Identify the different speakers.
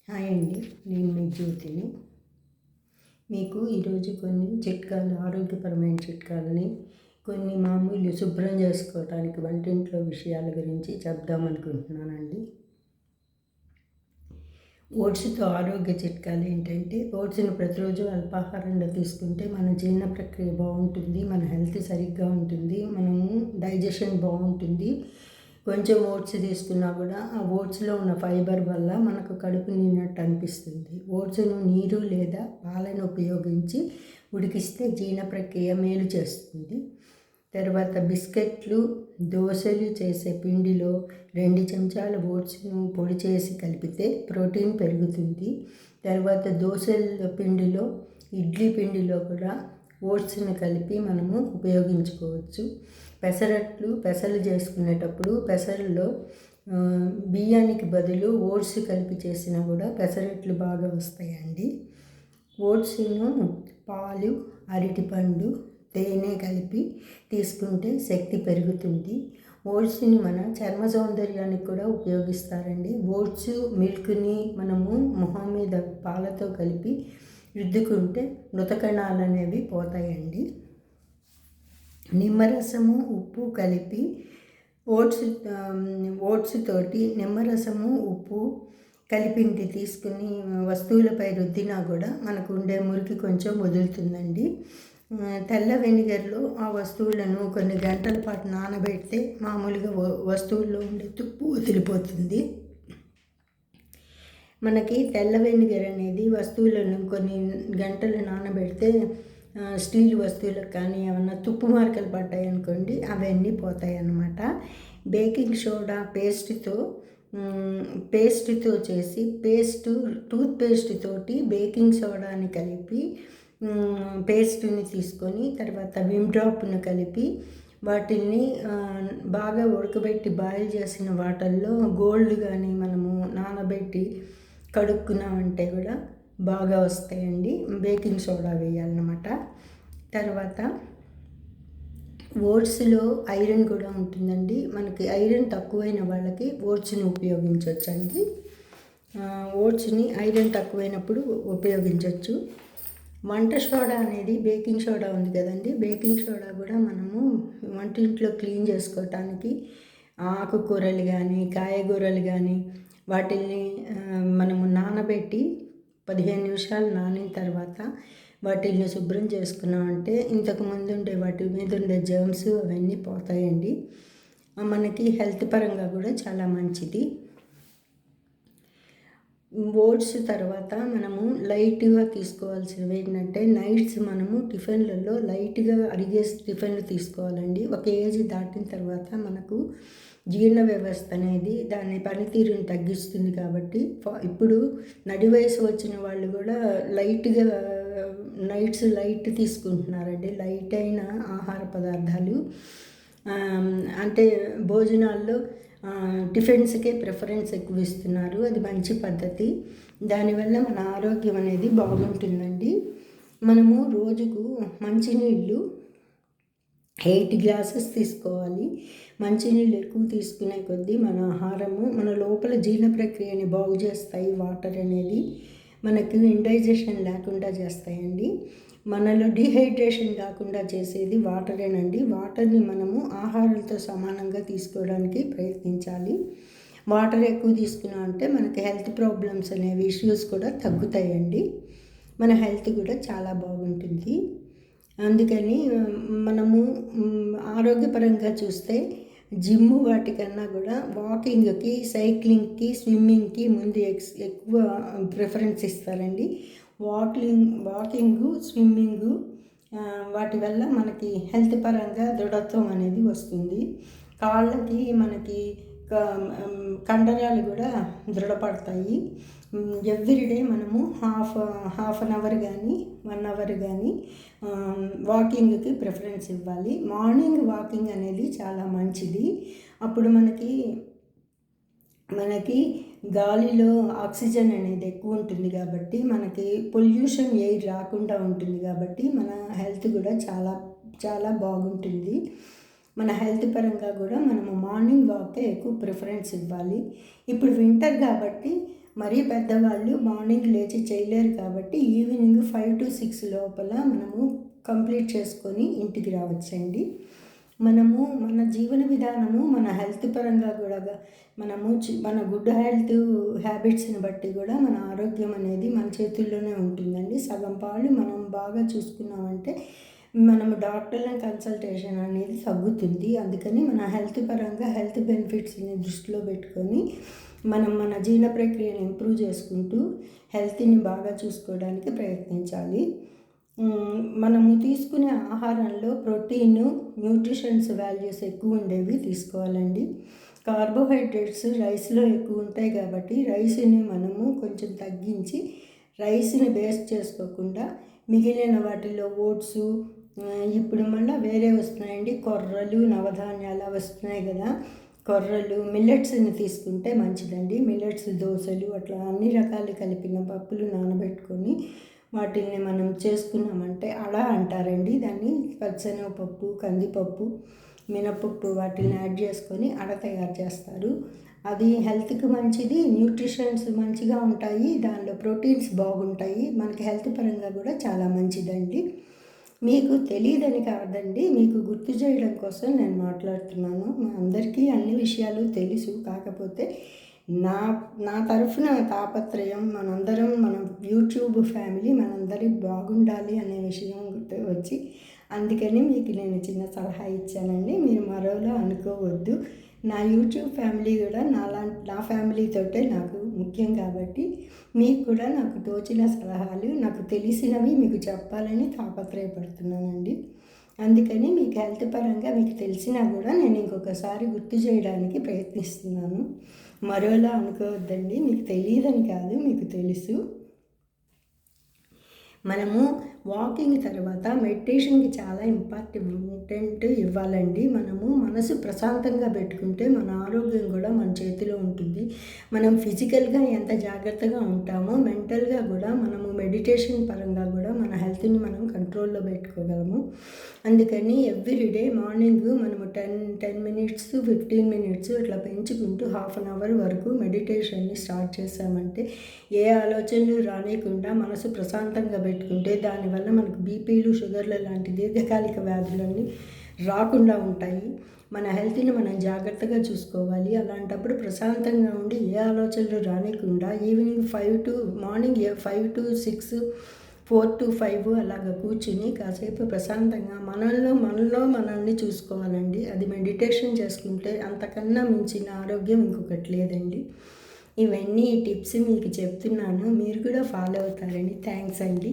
Speaker 1: Hi అండి, నేను మీ జ్యోతిని. మీకు ఈరోజు కొన్ని చిట్కాలు, ఆరోగ్యపరమైన చిట్కాలని, కొన్ని మామూలు శుభ్రం చేసుకోవటానికి వంటింట్లో విషయాల గురించి చెప్దామనుకుంటున్నానండి. ఓట్స్తో ఆరోగ్య చిట్కాలు ఏంటంటే, ఓట్స్ని ప్రతిరోజు అల్పాహారంలో తీసుకుంటే మన జీర్ణ ప్రక్రియ బాగుంటుంది, మన హెల్త్ సరిగ్గా ఉంటుంది, మనము డైజెషన్ బాగుంటుంది. కొంచెం ఓట్స్ తీసుకున్నా కూడా ఆ ఓట్స్లో ఉన్న ఫైబర్ వల్ల మనకు కడుపు నిండినట్టు అనిపిస్తుంది. ఓట్స్ను నీరు లేదా పాలను ఉపయోగించి ఉడికిస్తే జీర్ణ ప్రక్రియ మేలు చేస్తుంది. తర్వాత బిస్కెట్లు, దోశలు చేసే పిండిలో 2 చెంచాల ఓట్స్ను పొడి చేసి కలిపితే ప్రోటీన్ పెరుగుతుంది. తర్వాత దోశల పిండిలో, ఇడ్లీ పిండిలో కూడా ఓట్స్ని కలిపి మనము ఉపయోగించుకోవచ్చు. పెసలు చేసుకునేటప్పుడు పెసల్లో బియ్యానికి బదులు ఓట్స్ కలిపి చేసినా కూడా పెసరట్లు బాగా వస్తాయండి. ఓట్స్ను పాలు, అరటిపండు, తేనె కలిపి తీసుకుంటే శక్తి పెరుగుతుంది. ఓట్స్ని మన చర్మ సౌందర్యానికి కూడా ఉపయోగిస్తారండి. ఓట్స్ మిల్క్ని మనము మొహం మీద పాలతో కలిపి రుద్దుకుంటే మృతకణాలు అనేవి పోతాయండి. నిమ్మరసము, ఉప్పు కలిపి ఓట్స్ తోటి నిమ్మరసము, ఉప్పు కలిపింది తీసుకుని వస్తువులపై రుద్దినా కూడా మనకు ఉండే మురికి కొంచెం వదులుతుందండి. తెల్ల వెనిగర్లో ఆ వస్తువులను కొన్ని గంటల పాటు నానబెడితే మామూలుగా వస్తువుల్లో ఉండే తుప్పు వదిలిపోతుంది. మనకి తెల్ల వెనిగర్ అనేది వస్తువులను కొన్ని గంటలు నానబెడితే స్టీల్ వస్తువులకు కానీ ఏమన్నా తుప్పు మార్కలు పడ్డాయి అనుకోండి, అవన్నీ పోతాయి అన్నమాట. బేకింగ్ సోడా పేస్ట్తో చేసి టూత్ పేస్ట్ తోటి బేకింగ్ సోడాని కలిపి పేస్ట్ని తీసుకొని తర్వాత విమ్ డ్రాప్ను కలిపి వాటిని బాగా ఉడకబెట్టి బాయిల్ చేసిన వాటల్లో గోల్డ్ కానీ మనము నానబెట్టి కడుక్కున్నామంటే కూడా బాగా వస్తాయండి. బేకింగ్ సోడా వేయాలన్నమాట. తర్వాత ఓట్స్లో ఐరన్ కూడా ఉంటుందండి. మనకి ఐరన్ తక్కువైన వాళ్ళకి ఓట్స్ని ఉపయోగించవచ్చండి. ఓట్స్ని ఐరన్ తక్కువైనప్పుడు ఉపయోగించవచ్చు. వంట సోడా అనేది బేకింగ్ సోడా ఉంది కదండి, బేకింగ్ సోడా కూడా మనము వంటింట్లో క్లీన్ చేసుకోవటానికి ఆకుకూరలు కానీ కాయగూరలు కానీ వాటిని మనము నానబెట్టి 15 నిమిషాలు నానిన తర్వాత వాటిని శుభ్రం చేసుకున్నామంటే ఇంతకుముందు ఉండే వాటి మీద ఉండే జర్మ్స్ అవన్నీ పోతాయండి. మనకి హెల్త్ పరంగా కూడా చాలా మంచిది. ఓట్స్ తర్వాత మనము లైట్గా తీసుకోవాల్సినవి ఏంటంటే, నైట్స్ మనము టిఫిన్లలో లైట్గా అరిగే టిఫిన్లు తీసుకోవాలండి. ఒక ఏజ్ దాటిన తర్వాత మనకు జీర్ణ వ్యవస్థ అనేది దాని పనితీరుని తగ్గిస్తుంది కాబట్టి ఇప్పుడు నడి వయసు వచ్చిన వాళ్ళు కూడా లైట్గా నైట్స్ లైట్ తీసుకుంటున్నారండి. లైట్ అయిన ఆహార పదార్థాలు అంటే భోజనాల్లో టిఫిన్స్కే ప్రిఫరెన్స్ ఎక్కువ ఇస్తున్నారు. అది మంచి పద్ధతి. దానివల్ల మన ఆరోగ్యం అనేది బాగుంటుందండి. మనము రోజుకు మంచినీళ్ళు 8 గ్లాసెస్ తీసుకోవాలి. మంచినీళ్ళు ఎక్కువ తీసుకునే కొద్దీ మన ఆహారము మన లోపల జీర్ణ ప్రక్రియని బాగు చేస్తాయి. వాటర్ అనేది మనకు ఇండైజెషన్ లేకుండా చేస్తాయండి. మనలో డీహైడ్రేషన్ కాకుండా చేసేది వాటరేనండి. వాటర్ని మనము ఆహారాలతో సమానంగా తీసుకోవడానికి ప్రయత్నించాలి. వాటర్ ఎక్కువ తీసుకున్నామంటే మనకి హెల్త్ ప్రాబ్లమ్స్ అనేవి ఇష్యూస్ కూడా తగ్గుతాయండి. మన హెల్త్ కూడా చాలా బాగుంటుంది. అందుకని మనము ఆరోగ్యపరంగా చూస్తే జిమ్ వాటికన్నా కూడా వాకింగ్కి, సైక్లింగ్కి, స్విమ్మింగ్కి ముందు ఎక్కువ ప్రిఫరెన్స్ ఇస్తారండి. వాకింగు, స్విమ్మింగు వాటి వల్ల మనకి హెల్త్ పరంగా దృఢత్వం అనేది వస్తుంది. కాళ్ళకి మనకి కండరాలు కూడా దృఢపడతాయి. ఎవ్రీడే మనము హాఫ్ అన్ అవర్ కానీ 1 అవర్ కానీ వాకింగ్కి ప్రిఫరెన్స్ ఇవ్వాలి. మార్నింగ్ వాకింగ్ అనేది చాలా మంచిది. అప్పుడు మనకి గాలిలో ఆక్సిజన్ అనేది ఎక్కువ ఉంటుంది కాబట్టి మనకి పొల్యూషన్ ఎయిర్ రాకుండా ఉంటుంది కాబట్టి మన హెల్త్ కూడా చాలా చాలా బాగుంటుంది. మన హెల్త్ పరంగా కూడా మనము మార్నింగ్ వాకే ఎక్కువ ప్రిఫరెన్స్ ఇవ్వాలి. ఇప్పుడు వింటర్ కాబట్టి మరీ పెద్దవాళ్ళు మార్నింగ్ లేచి చేయలేరు కాబట్టి ఈవినింగ్ 5 to 6 లోపల మనము కంప్లీట్ చేసుకొని ఇంటికి రావచ్చండి. మనము మన జీవన విధానము మన హెల్త్ పరంగా కూడా మనము మన గుడ్ హెల్త్ హ్యాబిట్స్ని బట్టి కూడా మన ఆరోగ్యం అనేది మన చేతుల్లోనే ఉంటుందండి. సగం పాలు మనం బాగా చూసుకున్నామంటే మనము డాక్టర్లను కన్సల్టేషన్ అనేది తగ్గుతుంది. అందుకని మన హెల్త్ పరంగా హెల్త్ బెనిఫిట్స్ని దృష్టిలో పెట్టుకొని మనం మన జీర్ణ ప్రక్రియను ఇంప్రూవ్ చేసుకుంటూ హెల్త్ని బాగా చూసుకోవడానికి ప్రయత్నించాలి. మనము తీసుకునే ఆహారంలో ప్రోటీన్, న్యూట్రిషన్స్ వాల్యూస్ ఎక్కువ ఉండేవి తీసుకోవాలండి. కార్బోహైడ్రేట్స్ రైస్లో ఎక్కువ ఉంటాయి కాబట్టి రైస్ని మనము కొంచెం తగ్గించి రైస్ని బేస్ చేసుకోకుండా మిగిలిన వాటిలో ఓట్స్, ఇప్పుడు మళ్ళీ వేరే వస్తున్నాయండి, కొర్రలు, నవధాన్యాలు వస్తున్నాయి కదా, కొర్రలు, మిల్లెట్స్ని తీసుకుంటే మంచిదండి. మిల్లెట్స్ దోశలు అట్లా అన్ని రకాలు కలిపిన పప్పులు నానబెట్టుకొని వాటిని మనం చేసుకున్నామంటే అడ అంటారండి దాన్ని. పచ్చెనగపప్పు, కందిపప్పు, మినపప్పు వాటిని యాడ్ చేసుకొని అడ తయారు చేస్తారు. అది హెల్త్కి మంచిది, న్యూట్రిషన్స్ మంచిగా ఉంటాయి, దానిలో ప్రోటీన్స్ బాగుంటాయి, మనకి హెల్త్ పరంగా కూడా చాలా మంచిదండి. మీకు తెలియదని కాదండి, మీకు గుర్తు చేయడం కోసం నేను మాట్లాడుతున్నాను. మా అందరికీ అన్ని విషయాలు తెలుసు, కాకపోతే నా నా తరఫున తాపత్రయం మనందరం మన యూట్యూబ్ ఫ్యామిలీ మనందరి బాగుండాలి అనే విషయం వచ్చి అందుకని మీకు నేను చిన్న సలహా ఇచ్చానండి. మీరు మరోలా అనుకోవద్దు. నా యూట్యూబ్ ఫ్యామిలీ కూడా నా ఫ్యామిలీతోటే నాకు ముఖ్యం కాబట్టి మీకు కూడా నాకు తోచిన సలహాలు, నాకు తెలిసినవి మీకు చెప్పాలని తాపత్రయపడుతున్నానండి. అందుకని మీకు హెల్త్ పరంగా మీకు తెలిసినా కూడా నేను ఇంకొకసారి గుర్తు చేయడానికి ప్రయత్నిస్తున్నాను. మరోలా అనుకోవద్దండి, మీకు తెలియదని కాదు, మీకు తెలుసు. మనము వాకింగ్ తర్వాత మెడిటేషన్కి చాలా ఇంపార్టెంట్ ఇవ్వాలండి. మనము మనసు ప్రశాంతంగా పెట్టుకుంటే మన ఆరోగ్యం కూడా మన చేతిలో ఉంటుంది. మనం ఫిజికల్గా ఎంత జాగ్రత్తగా ఉంటామో మెంటల్గా కూడా మనము మెడిటేషన్ పరంగా కూడా మన హెల్త్ని మనం కంట్రోల్లో పెట్టుకోగలము. అందుకని ఎవ్రీడే మార్నింగ్ మనము 10 minutes 15 minutes ఇట్లా పెంచుకుంటూ ½ an hour వరకు మెడిటేషన్ని స్టార్ట్ చేసామంటే ఏ ఆలోచనలు రానియకుండా మనసు ప్రశాంతంగా పెట్టుకుంటే దానివల్ల మనకు బీపీలు, షుగర్లు లాంటి దీర్ఘకాలిక వ్యాధులన్నీ రాకుండా ఉంటాయి. మన హెల్త్ని మనం జాగ్రత్తగా చూసుకోవాలి. అలాంటప్పుడు ప్రశాంతంగా ఉండి ఏ ఆలోచనలు రానియకుండా మార్నింగ్ 5 to 6, 4 to 5 అలాగ కూర్చుని కాసేపు ప్రశాంతంగా మనలో మనల్ని చూసుకోవాలండి. అది మెడిటేషన్ చేసుకుంటే అంతకన్నా మించిన ఆరోగ్యం ఇంకొకటి లేదండి. ఇవన్నీ టిప్స్ మీకు చెప్తున్నాను, మీరు కూడా ఫాలో అవుతారండి. థ్యాంక్స్ అండి.